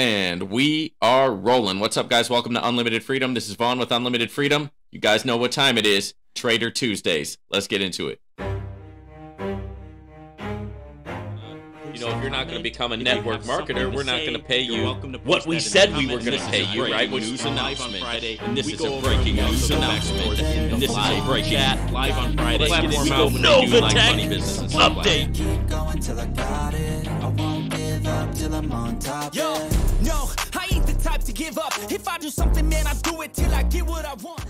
And we are rolling. What's up, guys? Welcome to Unlimited Freedom. This is Vaughn with Unlimited Freedom. You guys know what time it is. Trader Tuesdays. Let's get into it. You know, if you're not going to become a network marketer, we're not going to pay you what we said we were going to pay you, right? News announcement. And this is a breaking news announcement. And this is a break chat live on Friday. We go Novatech update. Keep going till I got it. I won't give up till I'm on top. Yo, no, I ain't the type to give up. If I do something, man, I do it till I get what I want.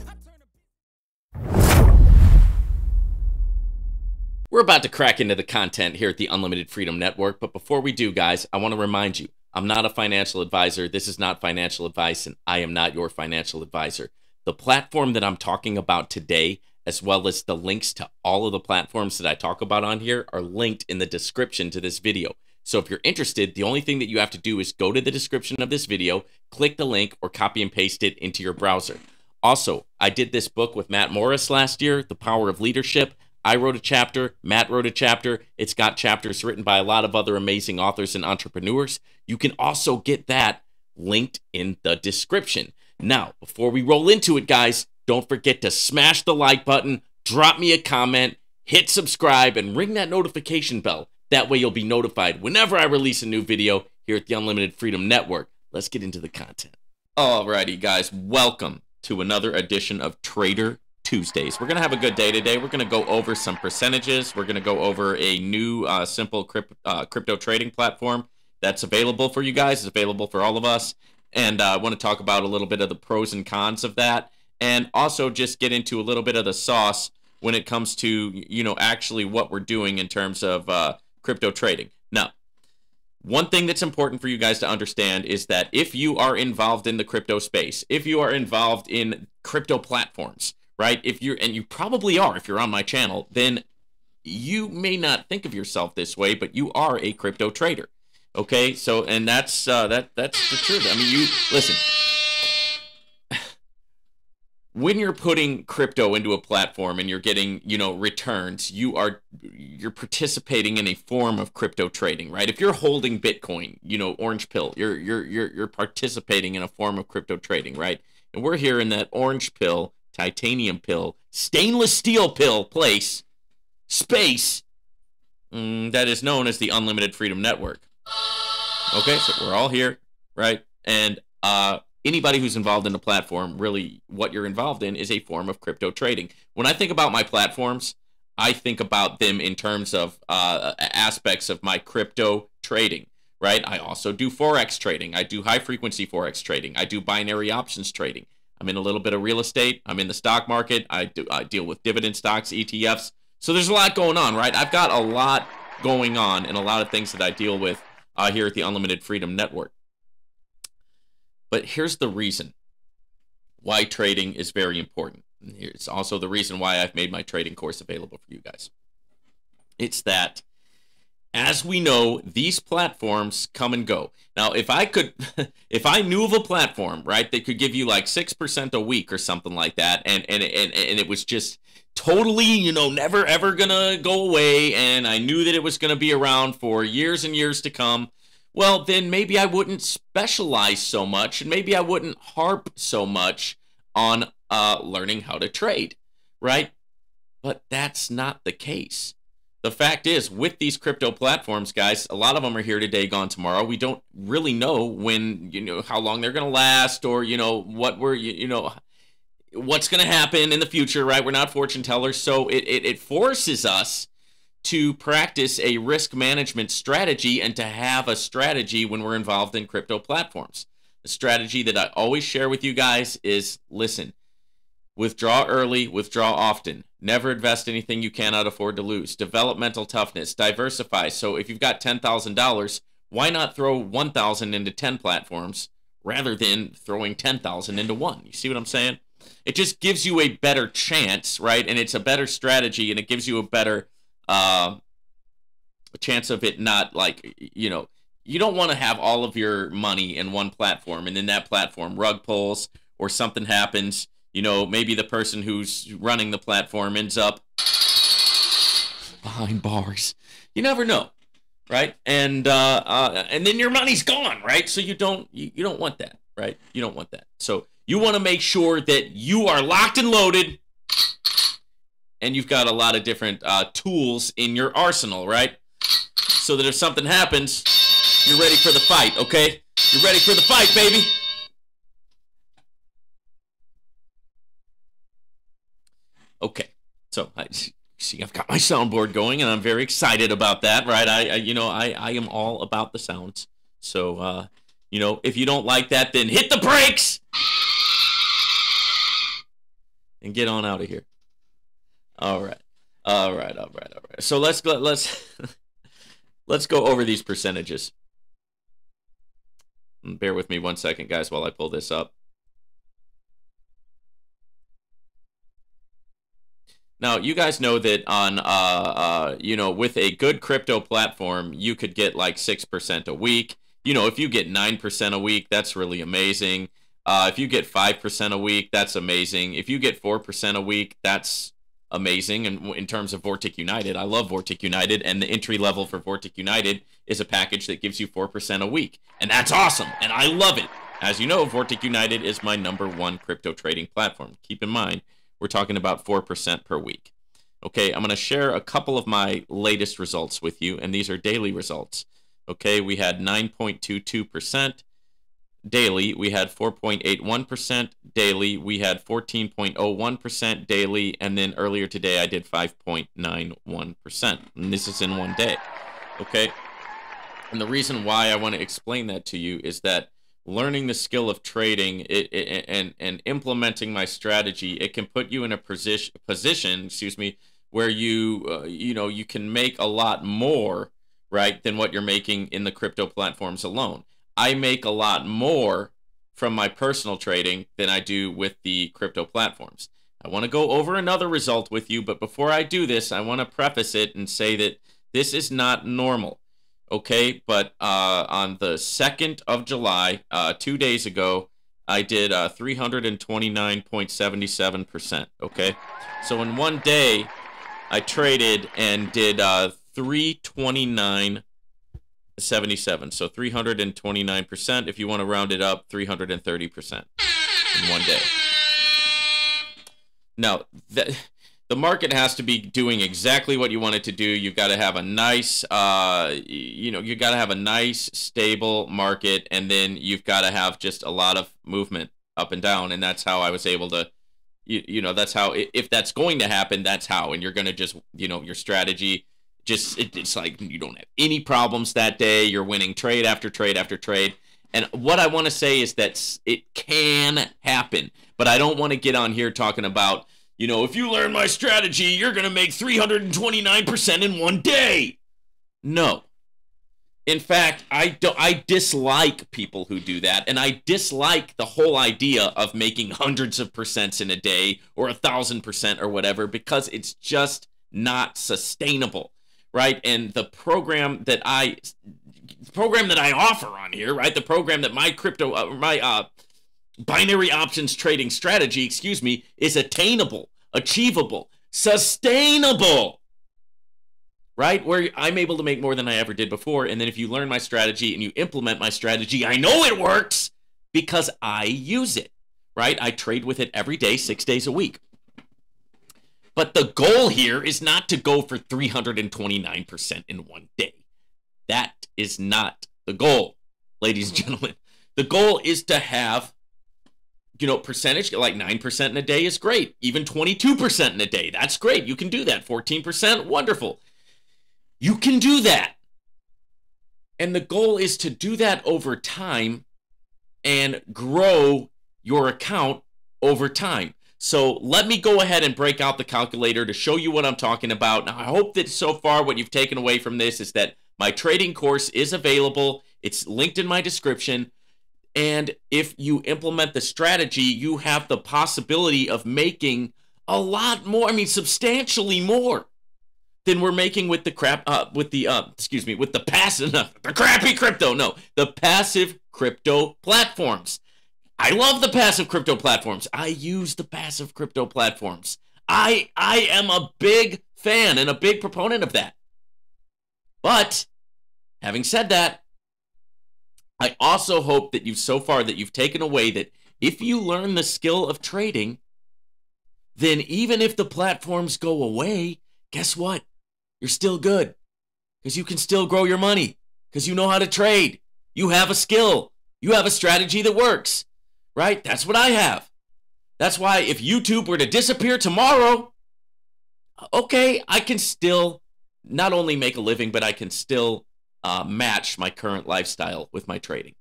We're about to crack into the content here at the Unlimited Freedom Network, but before we do, guys, I want to remind you, I'm not a financial advisor. This is not financial advice, and I am not your financial advisor. The platform that I'm talking about today, as well as the links to all of the platforms that I talk about on here, are linked in the description to this video. So if you're interested, the only thing that you have to do is go to the description of this video, click the link, or copy and paste it into your browser. Also, I did this book with Matt Morris last year, The Power of Leadership. I wrote a chapter, Matt wrote a chapter. It's got chapters written by a lot of other amazing authors and entrepreneurs. You can also get that linked in the description. Now, before we roll into it, guys, don't forget to smash the like button, drop me a comment, hit subscribe, and ring that notification bell. That way you'll be notified whenever I release a new video here at the Unlimited Freedom Network. Let's get into the content. Alrighty, guys, welcome to another edition of Trader Tuesdays. We're going to have a good day today. We're going to go over some percentages. We're going to go over a new simple crypto trading platform that's available for you guys. It's available for all of us. And I want to talk about a little bit of the pros and cons of that. And also just get into a little bit of the sauce when it comes to, you know, actually what we're doing in terms of crypto trading. Now, one thing that's important for you guys to understand is that if you are involved in the crypto space, if you are involved in crypto platforms, right? If you're, and you probably are, if you're on my channel, then you may not think of yourself this way, but you are a crypto trader. Okay, so and that's that's the truth. I mean, you listen. When you're putting crypto into a platform and you're getting, you know, returns, you're participating in a form of crypto trading, right? If you're holding Bitcoin, you know, orange pill, you're participating in a form of crypto trading, right? And we're here in that orange pill, titanium pill, stainless steel pill space that is known as the Unlimited Freedom Network. Okay, so we're all here, right? And anybody who's involved in the platform, really what you're involved in is a form of crypto trading. When I think about my platforms, I think about them in terms of aspects of my crypto trading, right? I also do Forex trading. I do high-frequency Forex trading. I do binary options trading. I'm in a little bit of real estate. I'm in the stock market. I deal with dividend stocks, ETFs. So there's a lot going on, right? I've got a lot going on and a lot of things that I deal with here at the Unlimited Freedom Network. But here's the reason why trading is very important. And here's also the reason why I've made my trading course available for you guys. It's that, as we know, these platforms come and go. Now, if I knew of a platform, right, that could give you like 6% a week or something like that, and it was just totally, you know, never ever gonna go away, and I knew that it was gonna be around for years and years to come, well, then maybe I wouldn't specialize so much, and maybe I wouldn't harp so much on learning how to trade, right? But that's not the case. The fact is, with these crypto platforms, guys, a lot of them are here today, gone tomorrow. We don't really know when, you know, how long they're going to last, or, you know, what we're, you know, what's going to happen in the future, right? We're not fortune tellers, so it forces us to practice a risk management strategy and to have a strategy when we're involved in crypto platforms. The strategy that I always share with you guys is, listen, withdraw early, withdraw often. Never invest anything you cannot afford to lose. Develop mental toughness. Diversify. So if you've got $10,000, why not throw $1,000 into 10 platforms rather than throwing $10,000 into one? You see what I'm saying? It just gives you a better chance, right? And it's a better strategy, and it gives you a better chance of it not, like, you know, you don't want to have all of your money in one platform, and then that platform rug pulls or something happens. You know, maybe the person who's running the platform ends up behind bars. You never know. right? And then your money's gone, right? So you don't want that, right? You don't want that. So you want to make sure that you are locked and loaded, and you've got a lot of different tools in your arsenal, right? So that if something happens, you're ready for the fight, okay? You're ready for the fight, baby. Okay, so see, I've got my soundboard going, and I'm very excited about that, right? I am all about the sounds. So, if you don't like that, then hit the brakes and get on out of here. All right. So let's let's go over these percentages. Bear with me 1 second, guys, while I pull this up. Now, you guys know that on, with a good crypto platform, you could get like 6% a week. If you get 9% a week, that's really amazing. If you get 5% a week, that's amazing. If you get 4% a week, that's amazing. And in terms of Vortic United, I love Vortic United, and the entry level for Vortic United is a package that gives you 4% a week. And that's awesome, and I love it. As you know, Vortic United is my #1 crypto trading platform. Keep in mind, we're talking about 4% per week. Okay, I'm going to share a couple of my latest results with you, and these are daily results. Okay, we had 9.22% daily. We had 4.81% daily. We had 14.01% daily, and then earlier today I did 5.91%. And this is in one day. Okay, and the reason why I want to explain that to you is that learning the skill of trading and implementing my strategy, it can put you in a position, where you can make a lot more, right, than what you're making in the crypto platforms alone. I make a lot more from my personal trading than I do with the crypto platforms. I want to go over another result with you, but before I do this, I want to preface it and say that this is not normal. Okay, but on the 2nd of July, 2 days ago, I did 329.77%. Okay, so in one day, I traded and did 329.77. So 329%. If you want to round it up, 330% in one day. Now, the market has to be doing exactly what you want it to do. You've got to have a nice, you got to have a nice, stable market, and then you've got to have just a lot of movement up and down, and that's how I was able to, that's how, if that's going to happen, that's how, and you're going to just, your strategy, it's like you don't have any problems that day. You're winning trade after trade after trade, and what I want to say is that it can happen, but I don't want to get on here talking about, if you learn my strategy, you're going to make 329% in one day. No. In fact, I dislike people who do that, and I dislike the whole idea of making hundreds of percents in a day or 1,000% or whatever, because it's just not sustainable, right? And the program that I offer on here, right? The program that my binary options trading strategy, is attainable, achievable, sustainable, right? Where I'm able to make more than I ever did before. And then if you learn my strategy and you implement my strategy, I know it works because I use it, right? I trade with it every day, 6 days a week. But the goal here is not to go for 329% in one day. That is not the goal, ladies and gentlemen. The goal is to have, percentage, like 9% in a day is great. Even 22% in a day, that's great. You can do that. 14%, wonderful. You can do that. And the goal is to do that over time and grow your account over time. So let me go ahead and break out the calculator to show you what I'm talking about. Now, I hope that so far what you've taken away from this is that my trading course is available. It's linked in my description. And if you implement the strategy, you have the possibility of making a lot more, substantially more than we're making with the passive crypto platforms. I love the passive crypto platforms. I use the passive crypto platforms. I am a big fan and a big proponent of that. But Having said that, I also hope that you've taken away that if you learn the skill of trading, then even if the platforms go away, guess what? You're still good because you can still grow your money because you know how to trade. You have a skill. You have a strategy that works, right? That's what I have. That's why if YouTube were to disappear tomorrow, okay, I can still not only make a living, but I can still match my current lifestyle with my trading.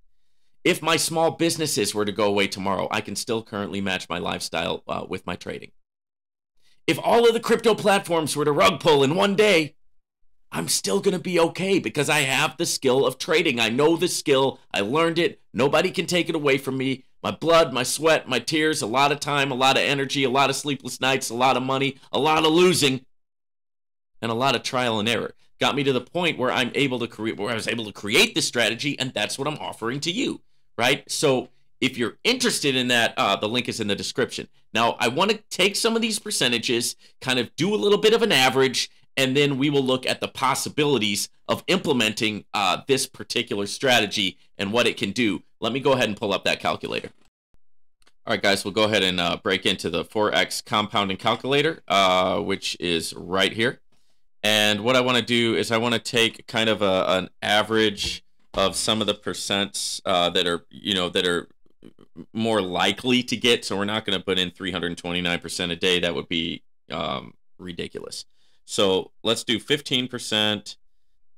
If my small businesses were to go away tomorrow, I can still currently match my lifestyle with my trading. If all of the crypto platforms were to rug pull in one day, I'm still going to be okay because I have the skill of trading. I know the skill. I learned it. Nobody can take it away from me. My blood, my sweat, my tears, a lot of time, a lot of energy, a lot of sleepless nights, a lot of money, a lot of losing, and a lot of trial and error got me to the point where I was able to create this strategy, and that's what I'm offering to you, right? So if you're interested in that, the link is in the description. Now, I want to take some of these percentages, kind of do a little bit of an average, and then we will look at the possibilities of implementing this particular strategy and what it can do. Let me go ahead and pull up that calculator. All right, guys, we'll go ahead and break into the Forex compounding calculator, which is right here. And what I want to do is I want to take kind of an average of some of the percents that are more likely to get. So we're not going to put in 329% a day. That would be ridiculous. So let's do 15%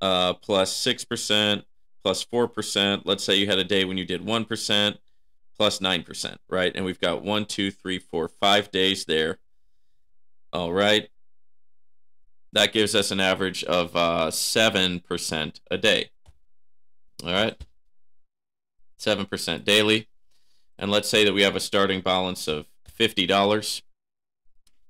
plus 6% plus 4%. Let's say you had a day when you did 1% plus 9%, right? And we've got 1, 2, 3, 4, 5 days there. All right. That gives us an average of 7% a day. All right. 7% daily. And let's say that we have a starting balance of $50.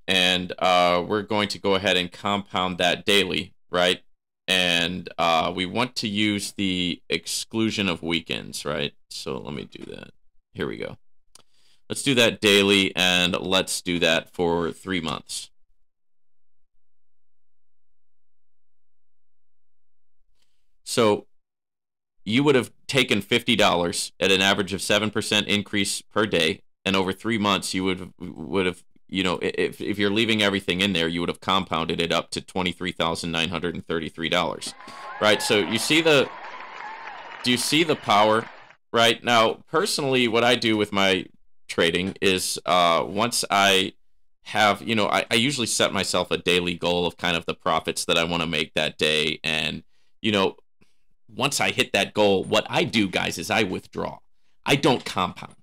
And we're going to go ahead and compound that daily, right? And we want to use the exclusion of weekends, right? So let me do that. Here we go. Let's do that daily, and let's do that for 3 months. So you would have taken $50 at an average of 7% increase per day, and over 3 months you would have if you're leaving everything in there, you would have compounded it up to $23,933, right? So do you see the power, right? Now, personally, what I do with my trading is once I have, I usually set myself a daily goal of kind of the profits that I want to make that day. And, once I hit that goal, what I do, guys, is I withdraw. I don't compound.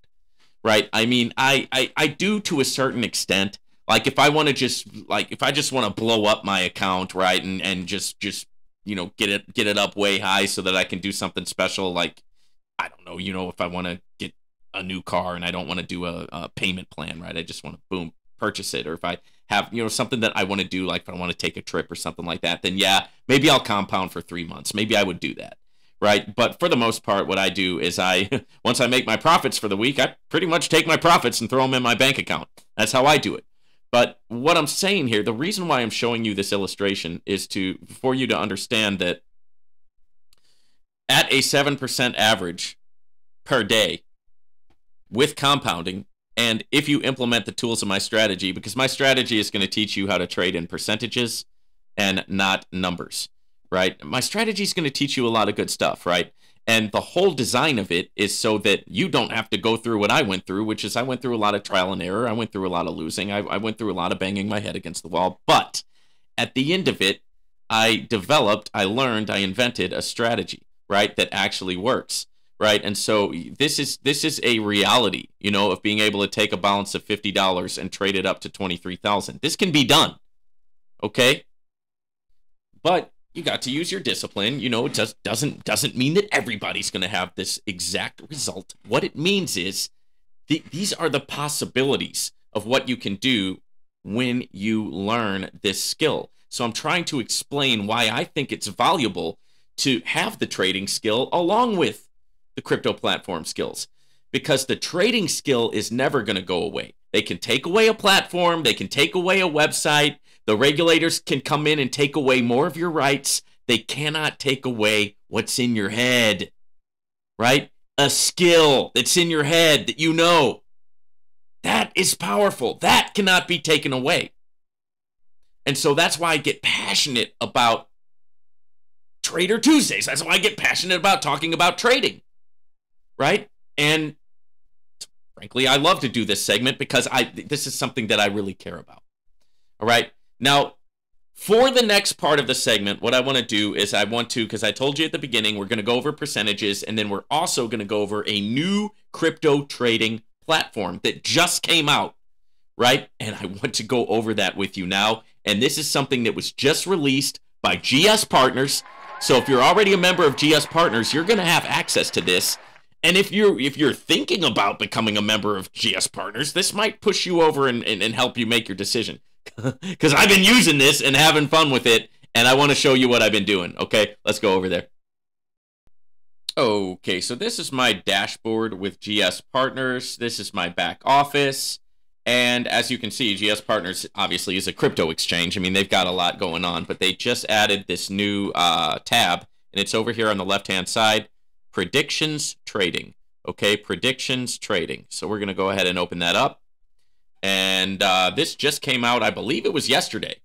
Right. I mean, I do to a certain extent. Like if I want to just if I just want to blow up my account, right, and just get it up way high so that I can do something special. Like, I don't know, if I want to get a new car and I don't want to do a payment plan, right? I just want to boom purchase it. Or if I have something that I want to do, like if I want to take a trip or something like that, then yeah, maybe I'll compound for 3 months. Maybe I would do that. Right. But for the most part, what I do is once I make my profits for the week, I pretty much take my profits and throw them in my bank account. That's how I do it. But what I'm saying here, the reason why I'm showing you this illustration is for you to understand that at a 7% average per day with compounding, and if you implement the tools of my strategy, because my strategy is going to teach you how to trade in percentages and not numbers. Right? My strategy is going to teach you a lot of good stuff, right? And the whole design of it is so that you don't have to go through what I went through, which is I went through a lot of trial and error. I went through a lot of losing. I went through a lot of banging my head against the wall. But at the end of it, I learned, I invented a strategy, right, that actually works, right? And so this is a reality, of being able to take a balance of $50 and trade it up to $23,000. This can be done, okay? But you got to use your discipline. It just doesn't mean that everybody's going to have this exact result. What it means is these are the possibilities of what you can do when you learn this skill. So I'm trying to explain why I think it's valuable to have the trading skill along with the crypto platform skills, because the trading skill is never going to go away. They can take away a platform. They can take away a website. The regulators can come in and take away more of your rights. They cannot take away what's in your head, right? A skill that's in your head that you know. That is powerful. That cannot be taken away. And so that's why I get passionate about Trader Tuesdays. That's why I get passionate about talking about trading, right? And frankly, I love to do this segment because this is something that I really care about. All right. Now, for the next part of the segment, what I want to do is because I told you at the beginning, we're going to go over percentages, and then we're also going to go over a new crypto trading platform that just came out, right? And I want to go over that with you now. And this is something that was just released by GS Partners. So if you're already a member of GS Partners, you're going to have access to this. And if you're thinking about becoming a member of GS Partners, this might push you over and help you make your decision. Because I've been using this and having fun with it, and I want to show you what I've been doing. Okay, let's go over there. Okay, so this is my dashboard with GS Partners. This is my back office. And as you can see, GS Partners obviously is a crypto exchange. I mean, they've got a lot going on, but they just added this new tab, and it's over here on the left-hand side, Predictions Trading. Okay, Predictions Trading. So we're going to go ahead and open that up. And this just came out, I believe it was yesterday.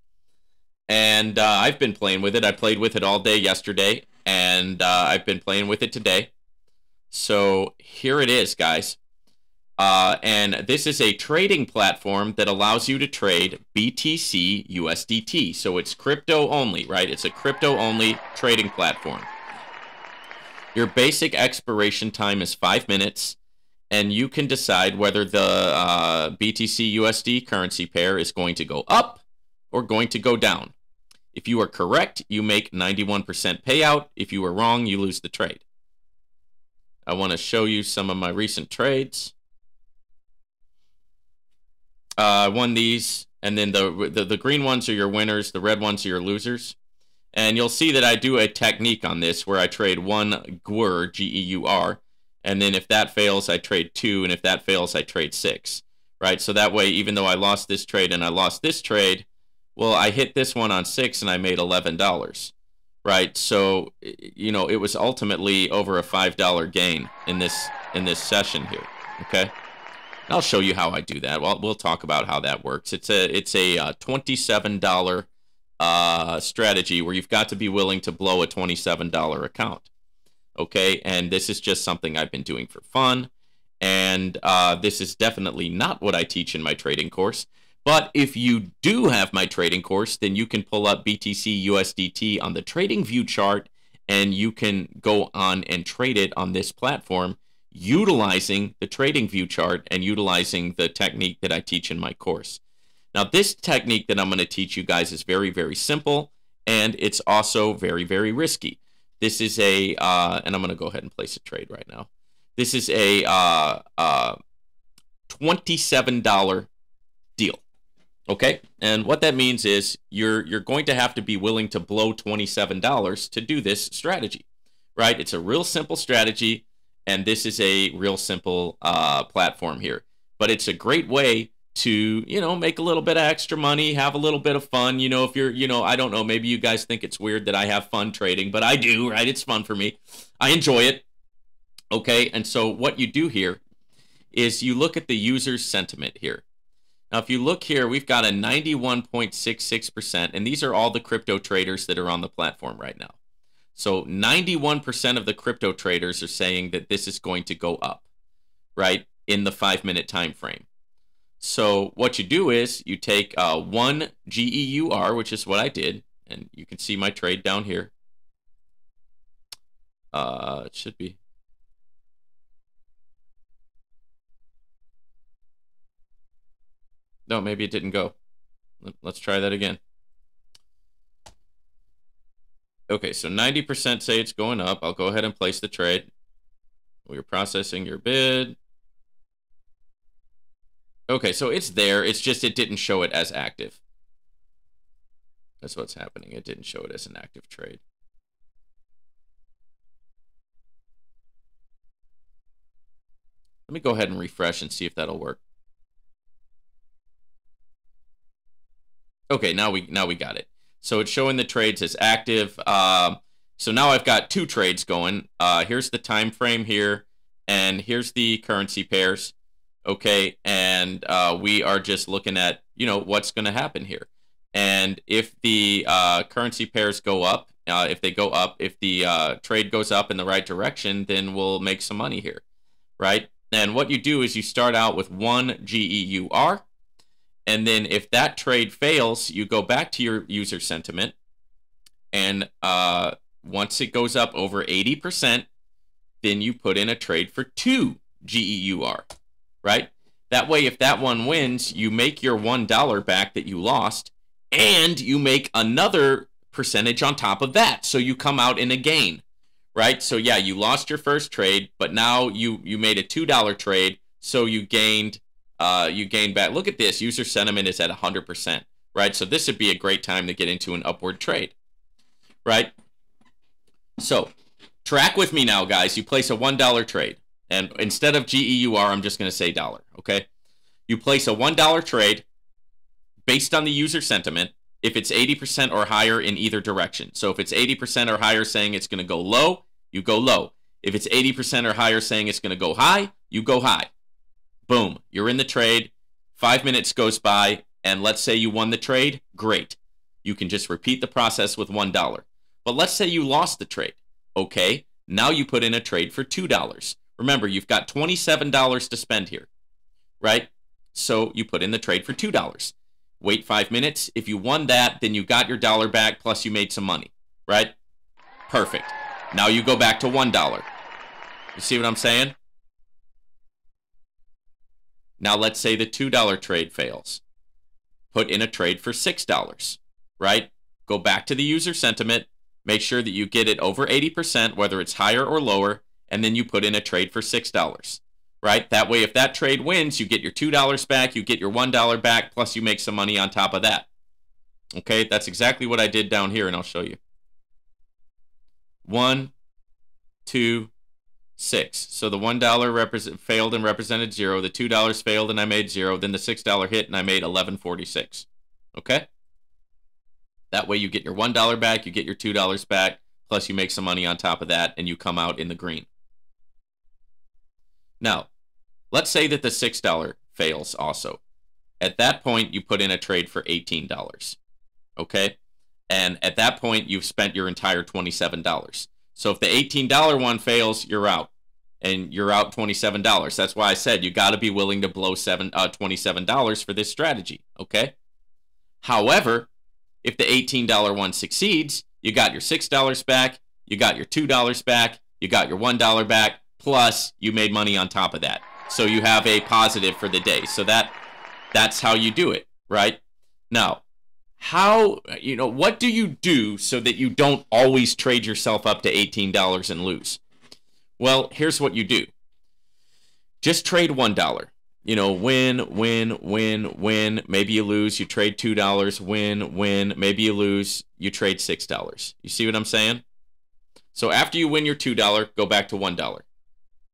And I've been playing with it. I played with it all day yesterday, and I've been playing with it today. So here it is, guys. And this is a trading platform that allows you to trade BTC USDT. So it's crypto only, right? It's a crypto only trading platform. Your basic expiration time is 5 minutes, and you can decide whether the BTC USD currency pair is going to go up or going to go down. If you are correct, you make 91% payout. If you are wrong, you lose the trade. I want to show you some of my recent trades. I won these, and then the green ones are your winners, the red ones are your losers. And you'll see that I do a technique on this where I trade one GUR, G-E-U-R, and then if that fails, I trade 2, and if that fails, I trade 6, right? So that way, even though I lost this trade and I lost this trade, well, I hit this one on 6 and I made $11, right? So, you know, it was ultimately over a $5 gain in this session here, okay? I'll show you how I do that. Well, we'll talk about how that works. It's a $27 strategy where you've got to be willing to blow a $27 account. Okay, and this is just something I've been doing for fun, and this is definitely not what I teach in my trading course. But if you do have my trading course, then you can pull up BTC USDT on the Trading View chart, and you can go on and trade it on this platform utilizing the Trading View chart and utilizing the technique that I teach in my course. Now, this technique that I'm going to teach you guys is very, very simple, and it's also very, very risky. This is a, and I'm going to go ahead and place a trade right now. This is a $27 deal, okay? And what that means is you're going to have to be willing to blow $27 to do this strategy, right? It's a real simple strategy, and this is a real simple platform here. But it's a great way to, you know, make a little bit of extra money, have a little bit of fun. You know, if you're, you know, I don't know, maybe you guys think it's weird that I have fun trading, but I do, right? It's fun for me. I enjoy it. Okay, and so what you do here is you look at the user's sentiment here. Now, if you look here, we've got a 91.66%, and these are all the crypto traders that are on the platform right now. So 91% of the crypto traders are saying that this is going to go up, right, in the 5-minute time frame. So what you do is you take 1 GEUR, which is what I did, and you can see my trade down here. It should be. No, maybe it didn't go. Let's try that again. Okay, so 90% say it's going up. I'll go ahead and place the trade. We're processing your bid. Okay, so it's there. It's just it didn't show it as active. That's what's happening. It didn't show it as an active trade. Let me go ahead and refresh and see if that'll work. Okay, now we got it. So it's showing the trades as active. So now I've got 2 trades going. Here's the time frame here, and here's the currency pairs. Okay, and we are just looking at, you know, what's going to happen here. And if the currency pairs go up, if they go up, if the trade goes up in the right direction, then we'll make some money here, right? And what you do is you start out with 1 GEUR, and then if that trade fails, you go back to your user sentiment, and once it goes up over 80%, then you put in a trade for 2 GEUR, right? That way, if that one wins, you make your $1 back that you lost, and you make another percentage on top of that. So you come out in a gain, right? So yeah, you lost your first trade, but now you made a $2 trade, so you gained back. Look at this, user sentiment is at 100%, right? So this would be a great time to get into an upward trade, right? So track with me now, guys. You place a $1 trade, and instead of GEUR, I'm just going to say dollar, okay? You place a $1 trade based on the user sentiment if it's 80% or higher in either direction. So if it's 80% or higher saying it's going to go low, you go low. If it's 80% or higher saying it's going to go high, you go high. Boom, you're in the trade. 5 minutes goes by, and let's say you won the trade. Great. You can just repeat the process with $1. But let's say you lost the trade. Okay, now you put in a trade for $2. Remember, you've got $27 to spend here, right? So you put in the trade for $2. Wait 5 minutes. If you won that, then you got your dollar back, plus you made some money, right? Perfect. Now you go back to $1. You see what I'm saying? Now let's say the $2 trade fails. Put in a trade for $6, right? Go back to the user sentiment. Make sure that you get it over 80%, whether it's higher or lower, and then you put in a trade for $6, right? That way, if that trade wins, you get your $2 back, you get your $1 back, plus you make some money on top of that. Okay, that's exactly what I did down here, and I'll show you. 1, 2, 6. So the $1 failed and represented 0. The $2 failed and I made 0. Then the $6 hit and I made $11.46. Okay? That way you get your $1 back, you get your $2 back, plus you make some money on top of that, and you come out in the green. Now, let's say that the $6 fails also. At that point, you put in a trade for $18. Okay? And at that point, you've spent your entire $27. So if the $18 one fails, you're out. And you're out $27. That's why I said you got to be willing to blow $27 for this strategy. Okay? However, if the $18 one succeeds, you got your $6 back, you got your $2 back, you got your $1 back, plus you made money on top of that. So you have a positive for the day. So that's how you do it, right? Now, what do you do so that you don't always trade yourself up to $18 and lose? Well, here's what you do. Just trade $1. Win. Maybe you lose, you trade $2. Win. Maybe you lose, you trade $6. You see what I'm saying? So after you win your $2, go back to $1.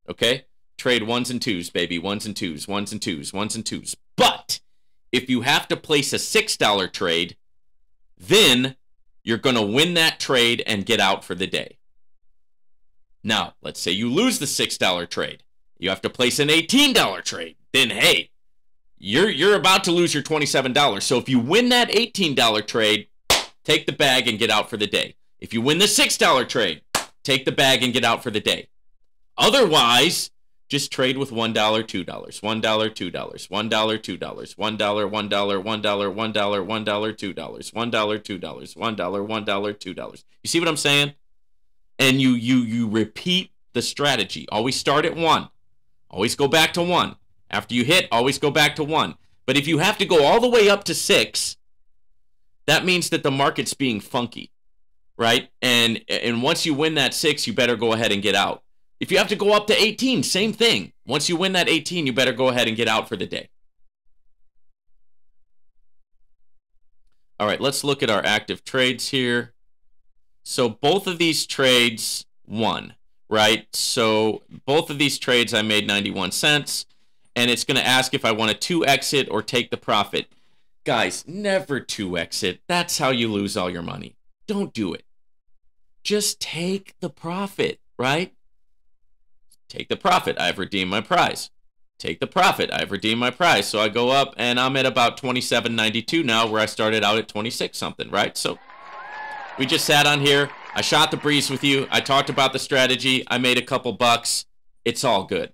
Okay? Trade 1s and 2s, baby. 1s and 2s, 1s and 2s, 1s and 2s. But if you have to place a $6 trade, then you're going to win that trade and get out for the day. Now, let's say you lose the $6 trade. You have to place an $18 trade. Then, hey, you're about to lose your $27. So if you win that $18 trade, take the bag and get out for the day. If you win the $6 trade, take the bag and get out for the day. Otherwise, just trade with $1, $2, $1, $2, $1, $2, $1, $1, $1, $1, $1, $2, $2, $1, $2. You see what I'm saying? And you repeat the strategy. Always start at 1. Always go back to 1. After you hit, always go back to 1. But if you have to go all the way up to 6, that means that the market's being funky, right? And once you win that 6, you better go ahead and get out. If you have to go up to 18, same thing. Once you win that 18, you better go ahead and get out for the day. All right, let's look at our active trades here. So both of these trades won, right? So both of these trades I made 91 cents. And it's going to ask if I want to 2-exit or take the profit. Guys, never 2-exit. That's how you lose all your money. Don't do it. Just take the profit, right? Take the profit. I've redeemed my prize. Take the profit. I've redeemed my prize. So I go up and I'm at about 27.92 now, where I started out at 26 something, right? So we just sat on here. I shot the breeze with you. I talked about the strategy. I made a couple bucks. It's all good.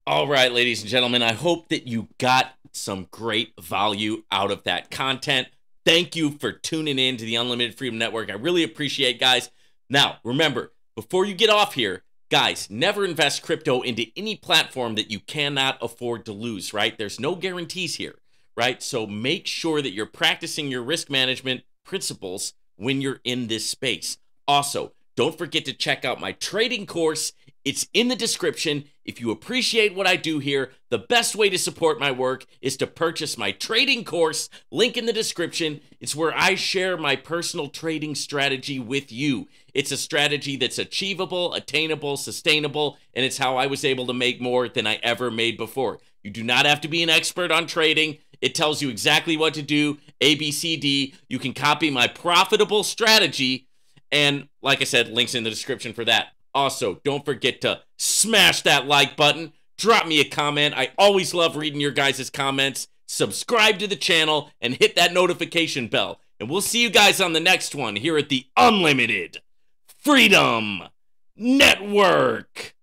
All right, ladies and gentlemen, I hope that you got some great value out of that content. Thank you for tuning in to the Unlimited Freedom Network. I really appreciate, guys. Now, remember, before you get off here, guys, never invest crypto into any platform that you cannot afford to lose, right? There's no guarantees here, right? So make sure that you're practicing your risk management principles when you're in this space. Also, don't forget to check out my trading course. It's in the description. If you appreciate what I do here, the best way to support my work is to purchase my trading course. Link in the description. It's where I share my personal trading strategy with you. It's a strategy that's achievable, attainable, sustainable, and it's how I was able to make more than I ever made before. You do not have to be an expert on trading. It tells you exactly what to do, A, B, C, D. You can copy my profitable strategy, and like I said, links in the description for that. Also, don't forget to smash that like button. Drop me a comment. I always love reading your guys' comments. Subscribe to the channel and hit that notification bell. And we'll see you guys on the next one here at the Unlimited Freedom Network.